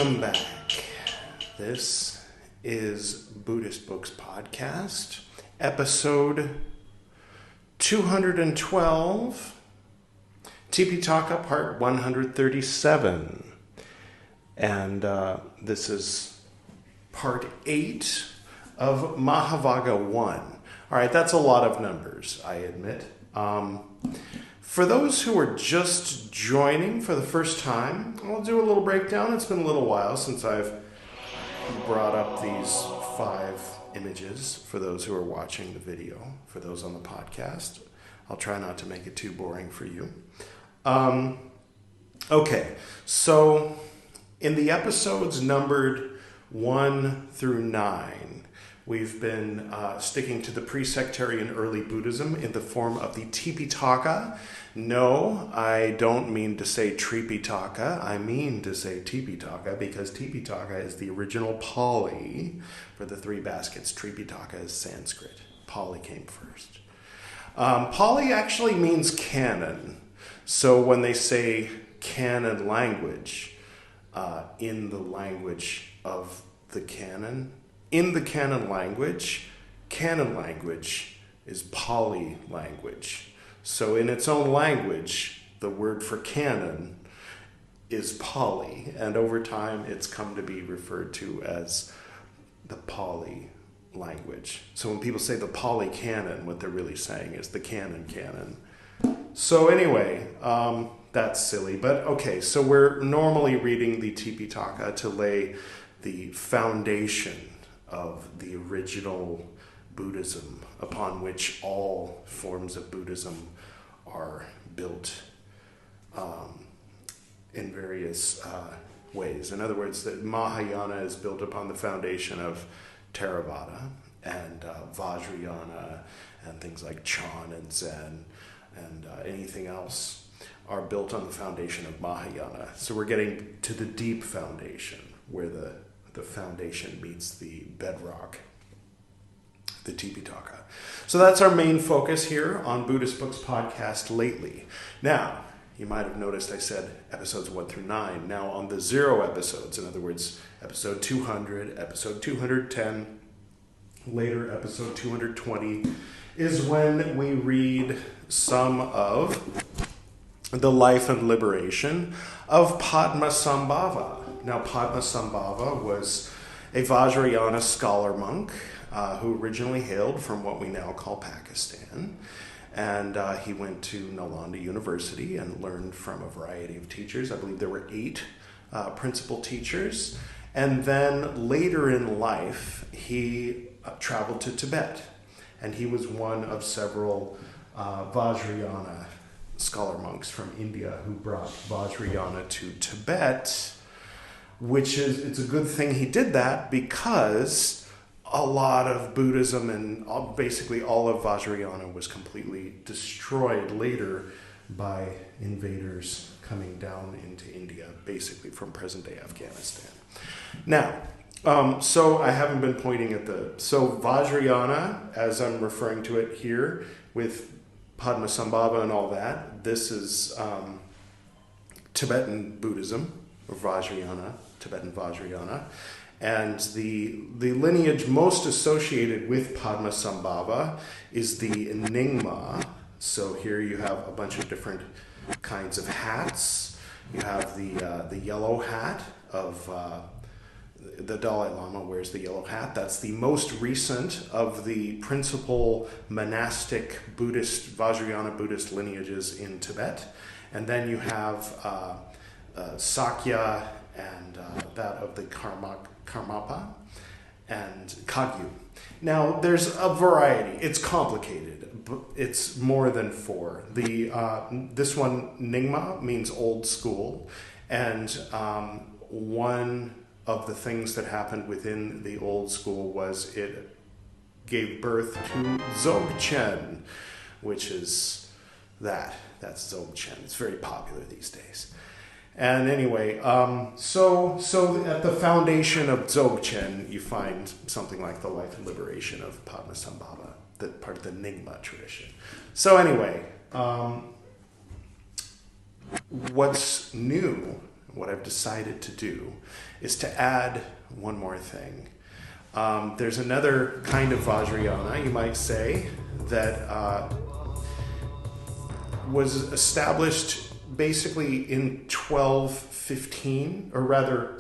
Welcome back. This is Buddhist Books Podcast, episode 212, Tipiṭaka, part 137. And this is part 8 of Mahāvagga I. All right, that's a lot of numbers, I admit. For those who are just joining for the first time, I'll do a little breakdown. It's been a little while since I've brought up these 5 images for those who are watching the video. For those on the podcast, I'll try not to make it too boring for you. Okay, so in the episodes numbered 1 through 9, we've been sticking to the pre-sectarian early Buddhism in the form of the Tipiṭaka. No, I don't mean to say Tipiṭaka. I mean to say Tipiṭaka because Tipiṭaka is the original Pali for the 3 baskets. Tipiṭaka is Sanskrit. Pali came first. Pali actually means canon. So when they say canon language, in the language of the canon, in the canon language is Pali language. So in its own language, the word for canon is Pali, and over time it's come to be referred to as the Pali language. So when people say the Pali canon, what they're really saying is the canon. So anyway, that's silly, but okay, so we're normally reading the Tipiṭaka to lay the foundation of the original Buddhism upon which all forms of Buddhism are built in various ways. In other words, the Mahayana is built upon the foundation of Theravada and Vajrayana and things like Chan and Zen and anything else are built on the foundation of Mahayana. So we're getting to the deep foundation where the foundation meets the bedrock, the Tipiṭaka. So that's our main focus here on Buddhist Books Podcast lately. Now, you might have noticed I said episodes 1 through 9. Now on the 0 episodes, in other words, episode 200, episode 210, later episode 220, is when we read some of the life and liberation of Padmasambhava. Now, Padmasambhava was a Vajrayana scholar monk who originally hailed from what we now call Pakistan. And he went to Nalanda University and learned from a variety of teachers. I believe there were 8 principal teachers. And then later in life, he traveled to Tibet. And he was one of several Vajrayana scholar monks from India who brought Vajrayana to Tibet, it's a good thing he did that because a lot of Buddhism and basically all of Vajrayana was completely destroyed later by invaders coming down into India, basically from present-day Afghanistan. Now, so I haven't been pointing at so Vajrayana, as I'm referring to it here, with Padmasambhava and all that, this is Tibetan Buddhism, or Vajrayana, Tibetan Vajrayana. And the lineage most associated with Padmasambhava is the Nyingma. So here you have a bunch of different kinds of hats. You have the yellow hat of the Dalai Lama wears the yellow hat. That's the most recent of the principal monastic Buddhist, Vajrayana Buddhist lineages in Tibet. And then you have Sakya and that of the Karmapa and Kagyu. Now, there's a variety. It's complicated, but it's more than 4. This one, Nyingma, means old school. And one of the things that happened within the old school was it gave birth to Dzogchen, which is that's Dzogchen. It's very popular these days. And anyway, so at the foundation of Dzogchen, you find something like the life and liberation of Padmasambhava, the part of the Nyingma tradition. So anyway, what's new what I've decided to do, is to add one more thing. There's another kind of Vajrayana, you might say, that was established basically in 1215, or rather,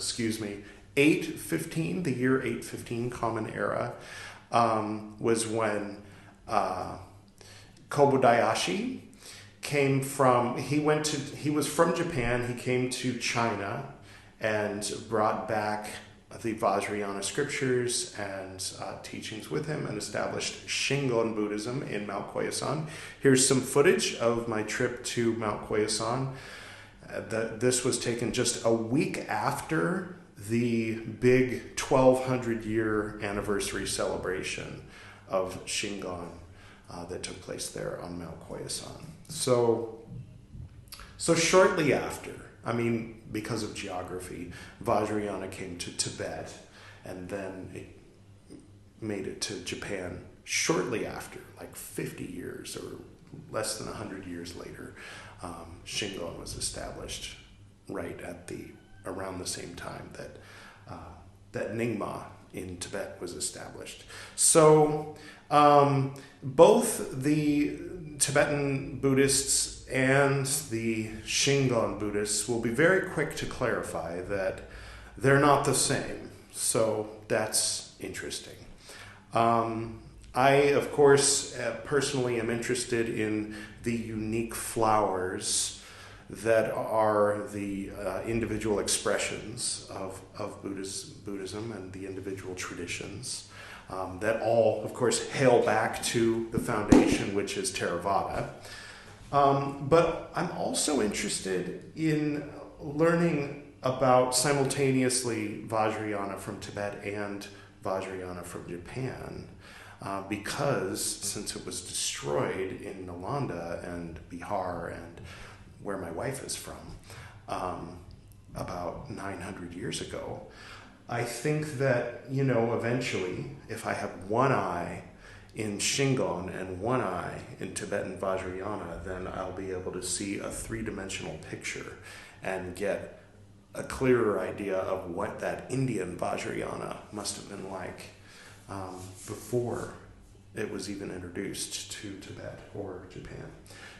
815, the year 815, Common Era, was when Kobudayashi came from, he was from Japan, he came to China and brought back the Vajrayana scriptures and teachings with him and established Shingon Buddhism in Mount Koyasan. Here's some footage of my trip to Mount Koyasan. This was taken just a week after the big 1200-year anniversary celebration of Shingon that took place there on Mount Koyasan. So shortly after, because of geography, Vajrayana came to Tibet, and then it made it to Japan shortly after, like 50 years or less than 100 years later. Shingon was established right at around the same time that Nyingma in Tibet was established. So both the Tibetan Buddhists and the Shingon Buddhists will be very quick to clarify that they're not the same. So that's interesting. I, of course, personally am interested in the unique flowers that are the individual expressions of Buddhism and the individual traditions that all, of course, hail back to the foundation, which is Theravada. But I'm also interested in learning about simultaneously Vajrayana from Tibet and Vajrayana from Japan, because since it was destroyed in Nalanda and Bihar and where my wife is from about 900 years ago, I think that, eventually, if I have one eye in Shingon and one eye in Tibetan Vajrayana, then I'll be able to see a three-dimensional picture and get a clearer idea of what that Indian Vajrayana must have been like before it was even introduced to Tibet or Japan.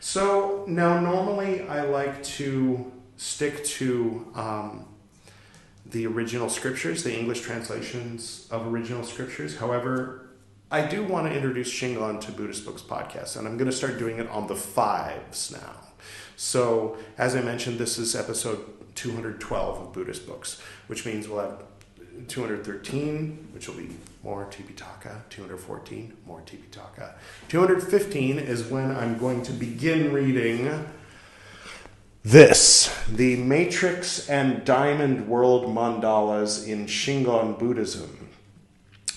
So now normally I like to stick to the original scriptures, the English translations of original scriptures. However, I do want to introduce Shingon to Buddhist Books Podcast, and I'm going to start doing it on the fives now. So, as I mentioned, this is episode 212 of Buddhist Books, which means we'll have 213, which will be more Tipiṭaka, 214, more Tipiṭaka. 215 is when I'm going to begin reading this, the Matrix and Diamond World Mandalas in Shingon Buddhism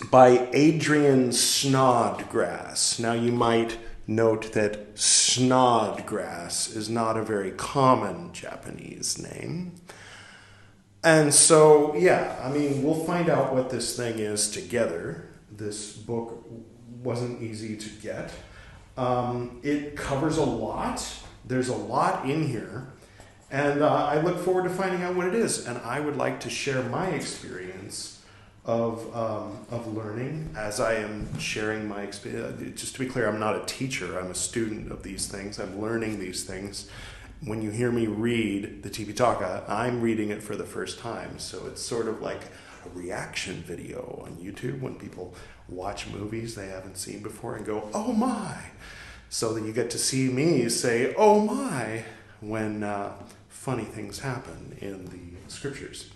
by Adrian Snodgrass. Now you might note that Snodgrass is not a very common Japanese name. And so, we'll find out what this thing is together. This book wasn't easy to get. It covers a lot. There's a lot in here. And I look forward to finding out what it is. And I would like to share my experience of learning as I am sharing my experience. Just to be clear, I'm not a teacher. I'm a student of these things. I'm learning these things. When you hear me read the Tipiṭaka, I'm reading it for the first time. So it's sort of like a reaction video on YouTube when people watch movies they haven't seen before and go, oh my! So that you get to see me say, oh my, when funny things happen in the scriptures.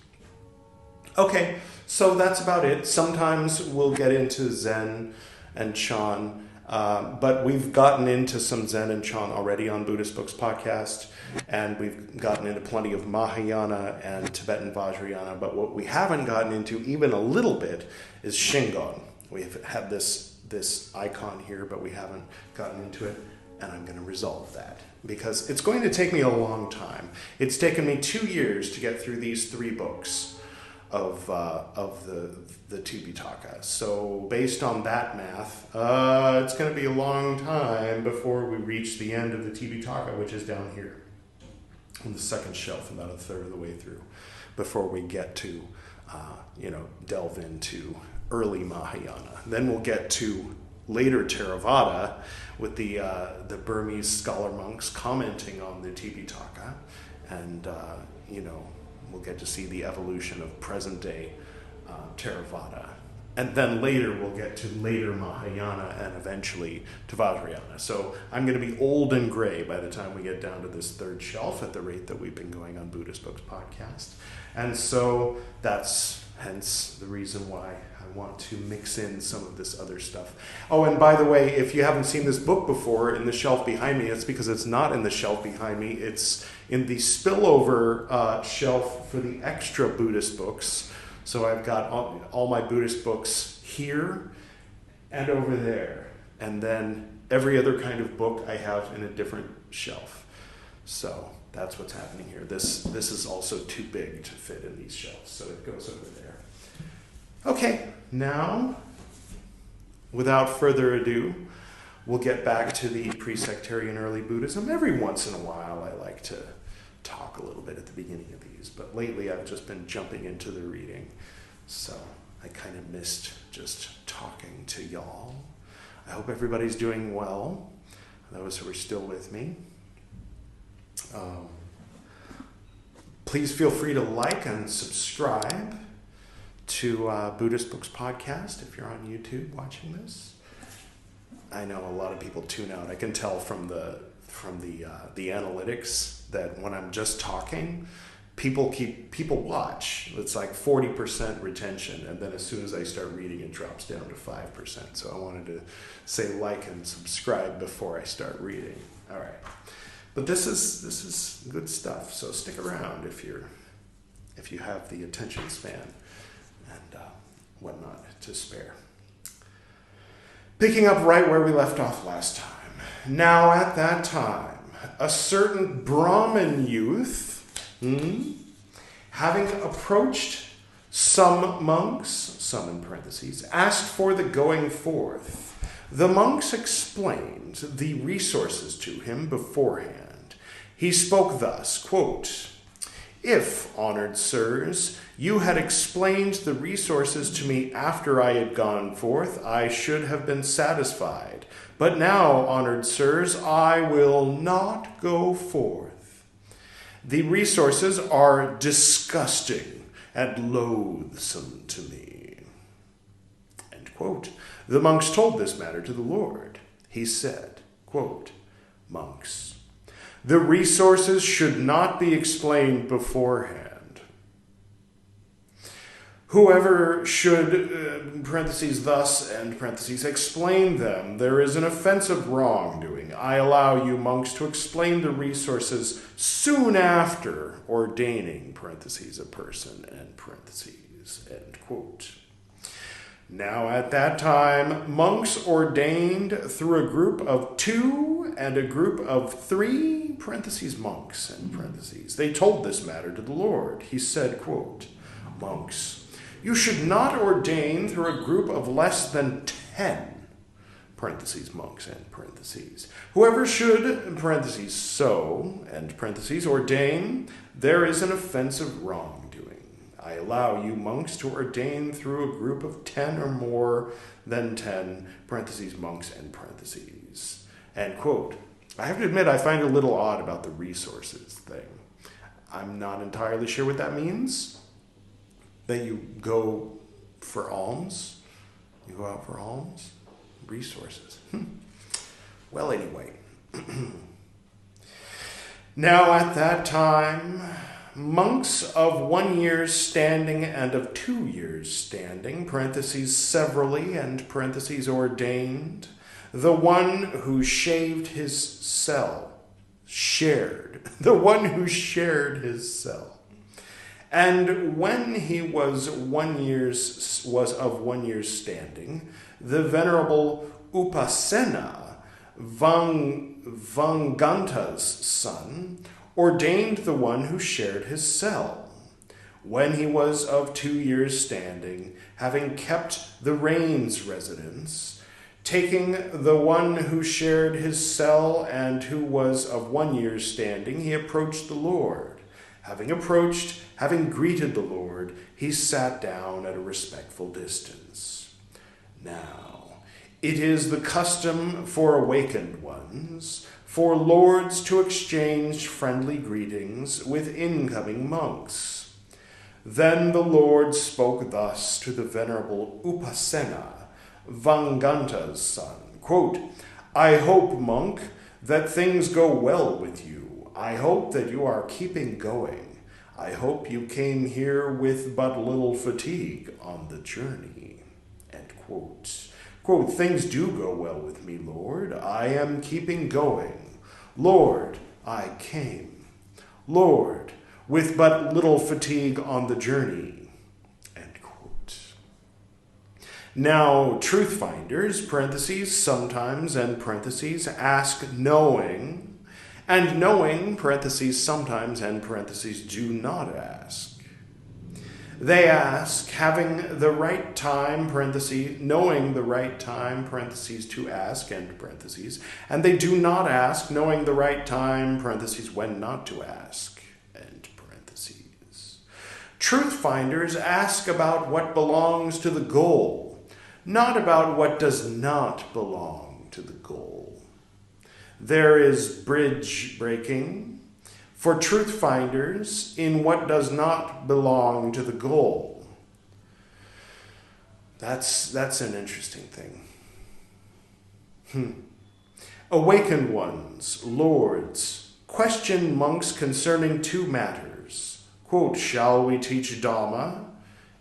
Okay, so that's about it. Sometimes we'll get into Zen and Chan, but we've gotten into some Zen and Chan already on Buddhist Books Podcast, and we've gotten into plenty of Mahayana and Tibetan Vajrayana, but what we haven't gotten into even a little bit is Shingon. We've had this icon here, but we haven't gotten into it, and I'm going to resolve that because it's going to take me a long time. It's taken me 2 years to get through these 3 books of the Tipiṭaka. So based on that math, it's going to be a long time before we reach the end of the Tipiṭaka, which is down here. on the second shelf about a third of the way through before we get to, delve into early Mahayana. Then we'll get to later Theravada with the Burmese scholar monks commenting on the Tipiṭaka, and we'll get to see the evolution of present day Theravada. And then later we'll get to later Mahayana and eventually to Vajrayana. So I'm going to be old and gray by the time we get down to this third shelf at the rate that we've been going on Buddhist Books Podcast. And so that's hence the reason why I want to mix in some of this other stuff. Oh, and by the way, if you haven't seen this book before in the shelf behind me, it's because it's not in the shelf behind me. It's in the spillover shelf for the extra Buddhist books. So I've got all my Buddhist books here and over there. And then every other kind of book I have in a different shelf. So that's what's happening here. This is also too big to fit in these shelves, so it goes over there. Okay, now, without further ado, we'll get back to the pre-sectarian early Buddhism. Every once in a while I like to talk a little bit at the beginning of these, but lately I've just been jumping into the reading, so I kind of missed just talking to y'all. I hope everybody's doing well, those who are still with me. Please feel free to like and subscribe to Buddhist Books Podcast if you're on YouTube watching this. I know a lot of people tune out. I can tell from the analytics that when I'm just talking, people watch. It's like 40% retention, and then as soon as I start reading, it drops down to 5%. So I wanted to say like and subscribe before I start reading. All right, but this is good stuff. So stick around if you have the attention span and whatnot to spare. Picking up right where we left off last time. Now at that time, a certain Brahmin youth, having approached some monks, some in parentheses, asked for the going forth. The monks explained the resources to him beforehand. He spoke thus, quote, "If, honored sirs, you had explained the resources to me after I had gone forth, I should have been satisfied. But now, honored sirs, I will not go forth. The resources are disgusting and loathsome to me." End quote. The monks told this matter to the Lord. He said, quote, "Monks, the resources should not be explained beforehand. Whoever should, parentheses thus, end parentheses, explain them, there is an offense of wrongdoing. I allow you, monks, to explain the resources soon after ordaining, parentheses, a person, end parentheses, end quote. Now at that time, monks ordained through a group of 2 and a group of 3, parentheses, monks, end parentheses. They told this matter to the Lord. He said, quote, "Monks, you should not ordain through a group of less than 10, parentheses, monks, end parentheses. Whoever should, parentheses, so, end parentheses, ordain, there is an offense of wrongdoing. I allow you, monks, to ordain through a group of 10 or more than 10, parentheses, monks, end parentheses." End quote. I have to admit, I find it a little odd about the resources thing. I'm not entirely sure what that means. That you go for alms? You go out for alms? Resources. Well, anyway. Now at that time, monks of 1 year's standing and of 2 years' standing, parentheses, severally, and parentheses, ordained, the one who shaved his cell, the one who shared his cell. And when he was of 1 year's standing, the venerable Upasena, Vanganta's son, ordained the one who shared his cell. When he was of 2 years standing, having kept the rain's residence, Taking the one who shared his cell and who was of 1 year's standing, he approached the Lord. Having greeted the Lord, he sat down at a respectful distance. Now, it is the custom for awakened ones, for lords to exchange friendly greetings with incoming monks. Then the Lord spoke thus to the venerable Upasena, Vanganta's son, quote, I hope, monk, that things go well with you. I hope that you are keeping going. I hope you came here with but little fatigue on the journey. End quote. Quote, things do go well with me, Lord. I am keeping going. Lord, I came. Lord, with but little fatigue on the journey. Now, truth finders, parentheses, sometimes, and parentheses, ask knowing, and knowing, parentheses, sometimes, and parentheses, do not ask. They ask, having the right time, parentheses, knowing the right time, parentheses, to ask, end parentheses, and they do not ask, knowing the right time, parentheses, when not to ask, end parentheses. Truth finders ask about what belongs to the goal, not about what does not belong to the goal. There is bridge breaking for truth finders in what does not belong to the goal. That's an interesting thing. Awakened ones, lords, question monks concerning 2 matters. Quote, shall we teach Dhamma?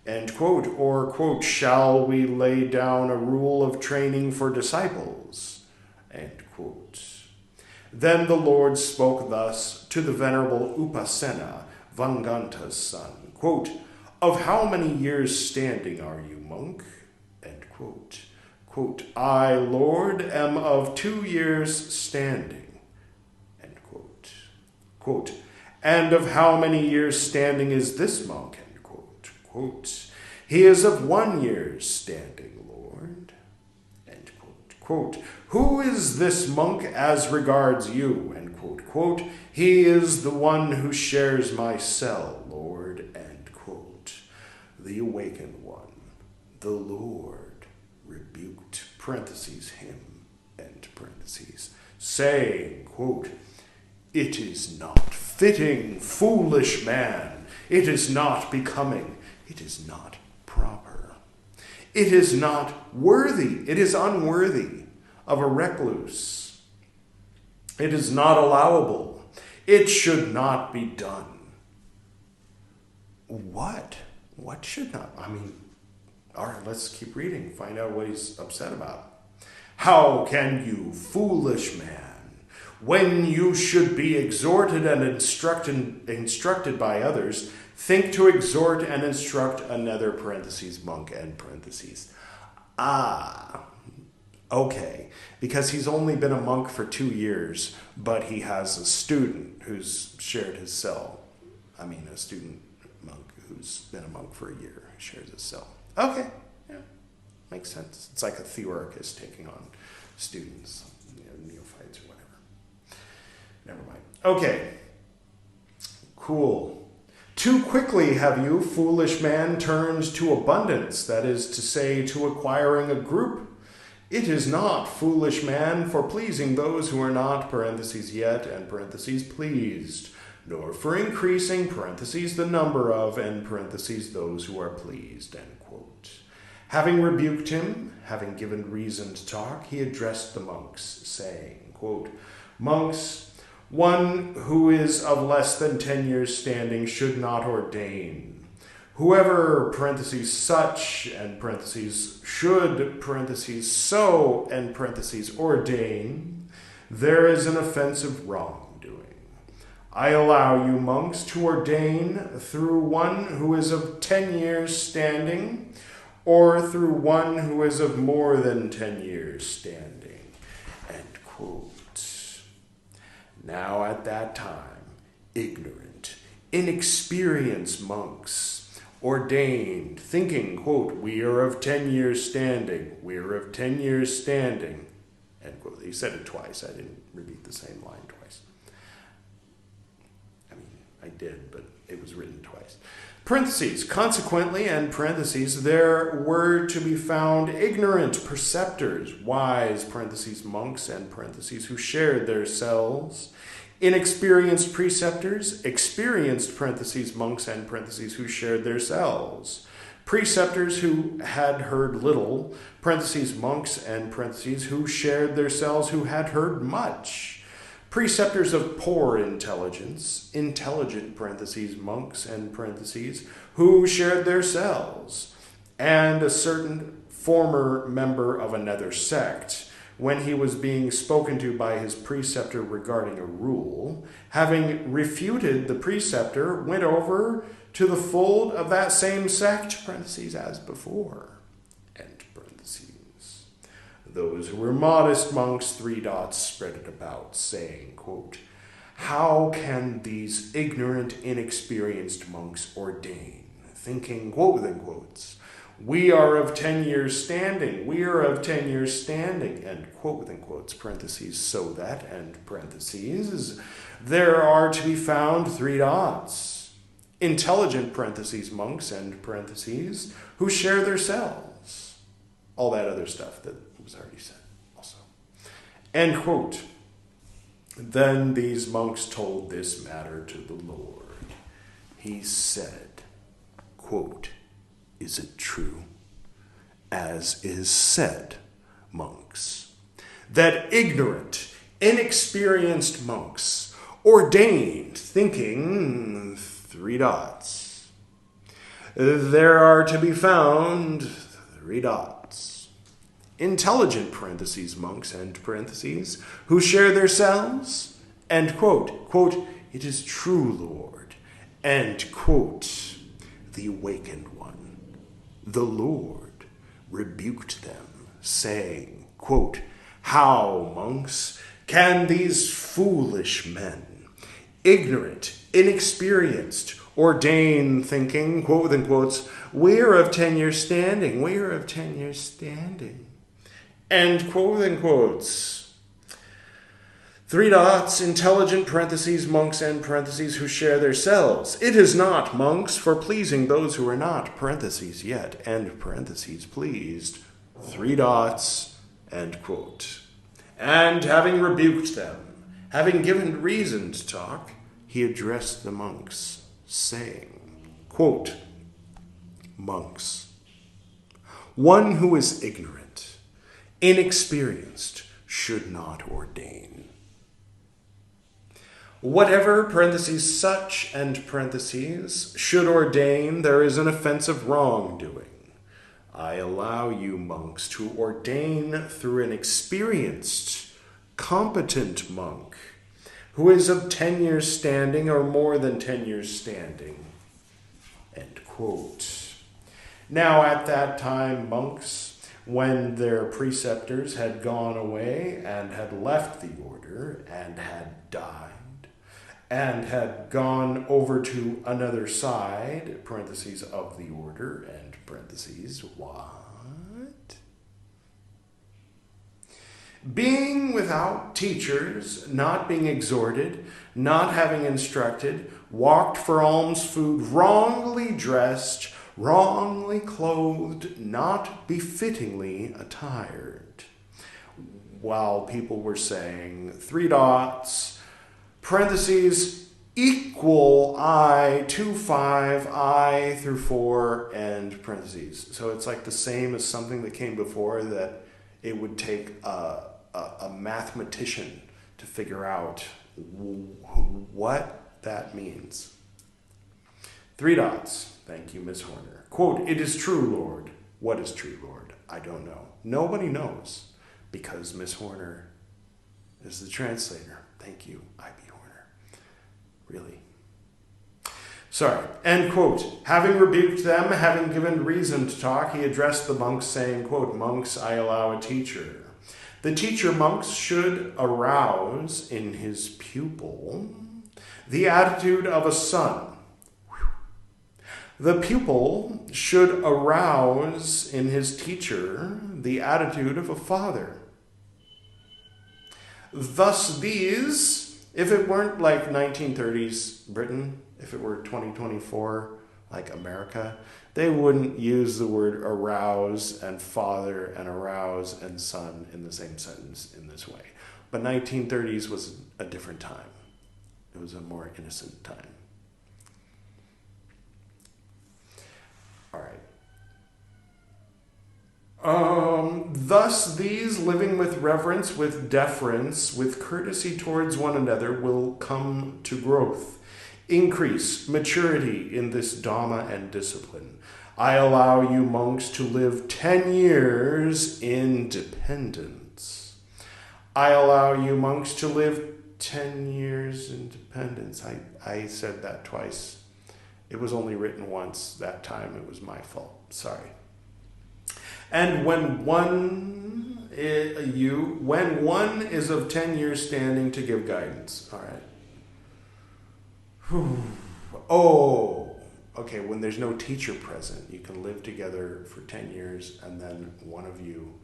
End quote, or, quote, shall we lay down a rule of training for disciples? End quote. Then the Lord spoke thus to the venerable Upasena, Vanganta's son, quote, of how many years standing are you, monk? End quote. Quote, I, Lord, am of 2 years standing. End quote. Quote, and of how many years standing is this monk? Quote, he is of 1 year's standing, Lord. End quote. Quote, who is this monk as regards you? End quote. Quote, he is the one who shares my cell, Lord. End quote. The awakened one, the Lord, rebuked, parentheses, him, end parentheses, saying, quote, it is not fitting, foolish man. It is not becoming. It is not proper. It is not worthy. It is unworthy of a recluse. It is not allowable. It should not be done. What? What should not? All right, let's keep reading. Find out what he's upset about. How can you, foolish man, when you should be exhorted and instructed by others, think to exhort and instruct another, parentheses, monk, end parentheses. Okay. Because he's only been a monk for 2 years, but he has a student who's shared his cell. A student monk who's been a monk for a year, who shares his cell. Okay. Yeah. Makes sense. It's like a theorist taking on students, neophytes or whatever. Never mind. Okay. Cool. Too quickly have you, foolish man, turned to abundance, that is to say, to acquiring a group. It is not, foolish man, for pleasing those who are not, parentheses, yet, and parentheses, pleased, nor for increasing, parentheses, the number of, end parentheses, those who are pleased, end quote. Having rebuked him, having given reason to talk, he addressed the monks, saying, quote, monks, one who is of less than 10 years standing should not ordain. Whoever, parentheses, such, and parentheses, should, parentheses, so, and parentheses, ordain, there is an offensive wrongdoing. I allow you, monks, to ordain through one who is of 10 years standing, or through one who is of more than 10 years standing. End quote. Now at that time, ignorant, inexperienced monks ordained, thinking, quote, we are of 10 years standing, we are of 10 years standing, end quote. He said it twice. I didn't repeat the same line twice. I mean, I did, but it was written twice. Parentheses, consequently, and parentheses, there were to be found ignorant preceptors, wise, parentheses, monks, and parentheses, who shared their cells, inexperienced preceptors, experienced, parentheses, monks, and parentheses, who shared their cells, preceptors who had heard little, parentheses, monks, and parentheses, who shared their cells, who had heard much, preceptors of poor intelligence, intelligent, parentheses, monks, and parentheses, who shared their cells, and a certain former member of another sect, when he was being spoken to by his preceptor regarding a rule, having refuted the preceptor, went over to the fold of that same sect, parentheses, as before, end parentheses. Those who were modest monks, spread it about, saying, quote, how can these ignorant, inexperienced monks ordain? Thinking, quote, in quotes, we are of 10 years standing, we are of 10 years standing, end quote, within quotes, parentheses, so that, end parentheses, there are to be found intelligent, parentheses, monks, end parentheses, who share their cells. All that other stuff that was already said also. End quote. Then these monks told this matter to the Lord. He said, quote, is it true, as is said, monks, that ignorant, inexperienced monks ordained, thinking, there are to be found, intelligent, parentheses, monks, end parentheses, who share their cells, end quote, quote, it is true, Lord, end quote, the awakened one, the Lord, rebuked them, saying, quote, how, monks, can these foolish men, ignorant, inexperienced, ordain, thinking, quote within quotes, we are of 10 years standing, we are of 10 years standing, end quote within quotes. Intelligent, parentheses, monks, end parentheses, who share their cells. It is not, monks, for pleasing those who are not, parentheses, yet, end parentheses, pleased, end quote. And having rebuked them, having given reason to talk, he addressed the monks, saying, quote, monks, one who is ignorant, inexperienced, should not ordain. Whatever, parentheses, such, end parentheses, should ordain, there is an offense of wrongdoing. I allow you, monks, to ordain through an experienced, competent monk who is of 10 years standing or more than 10 years standing, end quote. Now at that time, monks, when their preceptors had gone away and had left the order and had died, and had gone over to another side, parentheses, of the order, end parentheses, what? Being without teachers, not being exhorted, not having instructed, walked for alms food, wrongly dressed, wrongly clothed, not befittingly attired. While people were saying, parentheses, equal I, 2, 5, I through 4, end parentheses. So it's like the same as something that came before, that it would take a mathematician to figure out what that means. Thank you, Miss Horner. Quote, it is true, Lord. What is true, Lord? I don't know. Nobody knows, because Miss Horner is the translator. Thank you, I.B. Horner. Really. Sorry. End quote. Having rebuked them, having given reason to talk, he addressed the monks, saying, quote, monks, I allow a teacher. The teacher, monks, should arouse in his pupil the attitude of a son, The pupil should arouse in his teacher the attitude of a father. Thus these, if it weren't like 1930s Britain, if it were 2024 like America, they wouldn't use the word arouse and father and arouse and son in the same sentence in this way. But 1930s was a different time. It was a more innocent time. All right. Thus, these living with reverence, with deference, with courtesy towards one another will come to growth, increase, maturity in this Dhamma and discipline. I allow you monks to live 10 years in dependence. I allow you monks to live 10 years in dependence. I said that twice. It was only written once that time. It was my fault. Sorry. And when one is of 10 years standing to give guidance. All right. Whew. Oh, okay. When there's no teacher present, you can live together for 10 years, and then one of you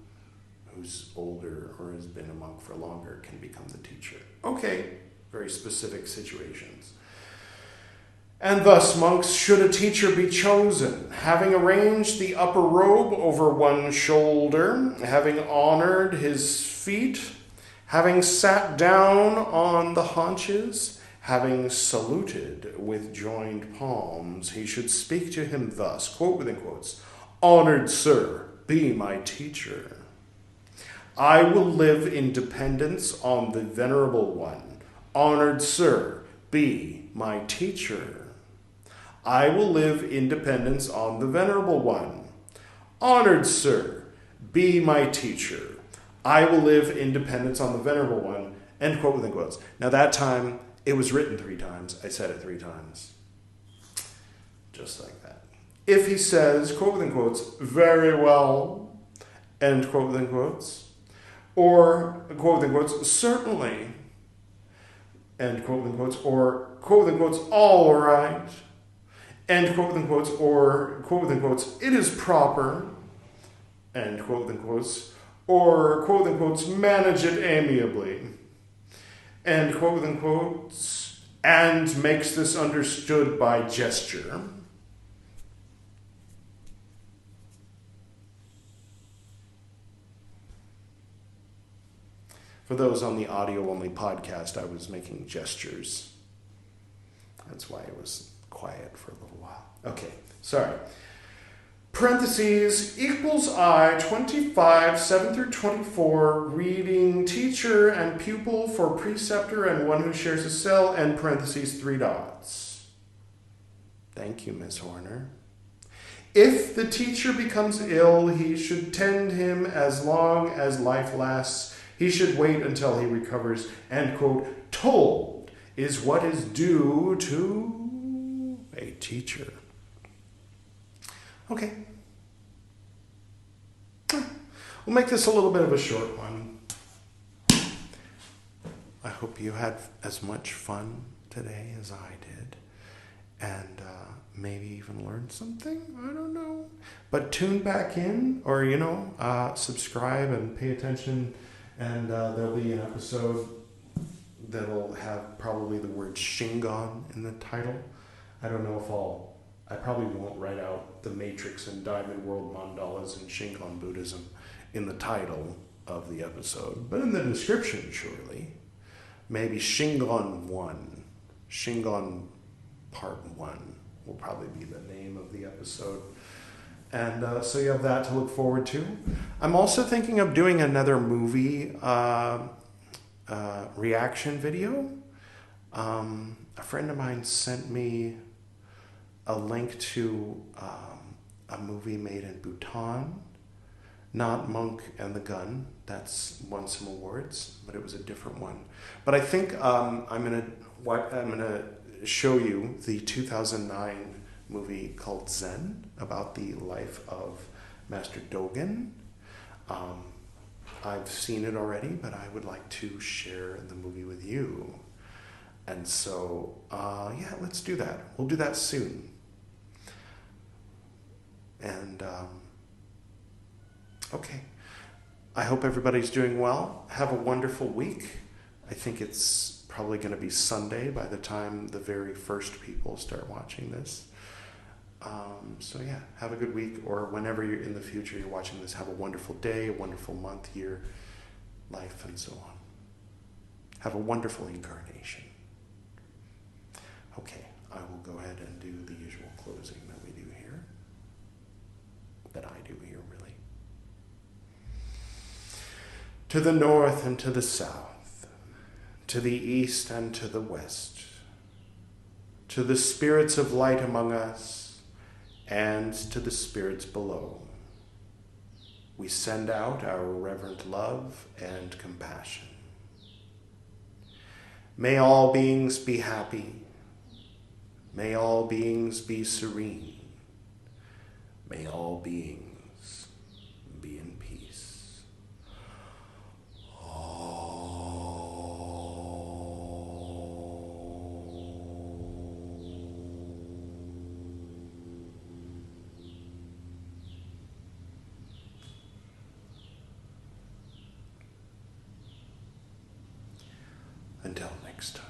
who's older or has been a monk for longer can become the teacher. Okay. Very specific situations. And thus, monks, should a teacher be chosen, having arranged the upper robe over one shoulder, having honored his feet, having sat down on the haunches, having saluted with joined palms, he should speak to him thus, quote within quotes, "Honored sir, be my teacher. I will live in dependence on the Venerable One. Honored sir, be my teacher. I will live in dependence on the Venerable One. Honored sir, be my teacher. I will live in dependence on the Venerable One." End quote within quotes. Now that time, it was written 3 times. I said it 3 times. Just like that. If he says, quote within quotes, "very well," end quote within quotes, or, quote within quotes, "certainly," end quote within quotes, or, quote within quotes, "all right," end quote within quotes, or, quote within quotes, "it is proper," end quote within quotes, or, quote within quotes, "manage it amiably," end quote within quotes, and makes this understood by gesture. For those on the audio-only podcast, I was making gestures. That's why it was quiet for a little while. Okay, sorry. Parentheses, equals I, 25, 7 through 24, reading teacher and pupil for preceptor and one who shares a cell, and parentheses, 3 dots. Thank you, Ms. Horner. If the teacher becomes ill, he should tend him as long as life lasts. He should wait until he recovers, and, quote, "told is what is due to a teacher." Okay. We'll make this a little bit of a short one. I hope you had as much fun today as I did, and maybe even learned something. I don't know. But tune back in, or, subscribe and pay attention. And there'll be an episode that'll have probably the word Shingon in the title. I don't know if I probably won't write out the Matrix and Diamond World mandalas and Shingon Buddhism in the title of the episode, but in the description, surely. Maybe Shingon 1, Shingon Part 1 will probably be the name of the episode. And so you have that to look forward to. I'm also thinking of doing another movie reaction video. A friend of mine sent me a link to a movie made in Bhutan, not Monk and the Gun. That's won some awards, but it was a different one. But I think I'm gonna show you the 2009 movie called Zen, about the life of Master Dogen. I've seen it already, but I would like to share the movie with you. And so, let's do that. We'll do that soon. And, okay. I hope everybody's doing well. Have a wonderful week. I think it's probably going to be Sunday by the time the very first people start watching this. So yeah, have a good week, or whenever you're in the future you're watching this, have a wonderful day, a wonderful month, year, life, and so on. Have a wonderful incarnation. Okay, I will go ahead and do the usual closing that we do here. That I do here, really. To the north and to the south, to the east and to the west, to the spirits of light among us, and to the spirits below, we send out our reverent love and compassion. May all beings be happy. May all beings be serene. May all beings be in peace. Until next time.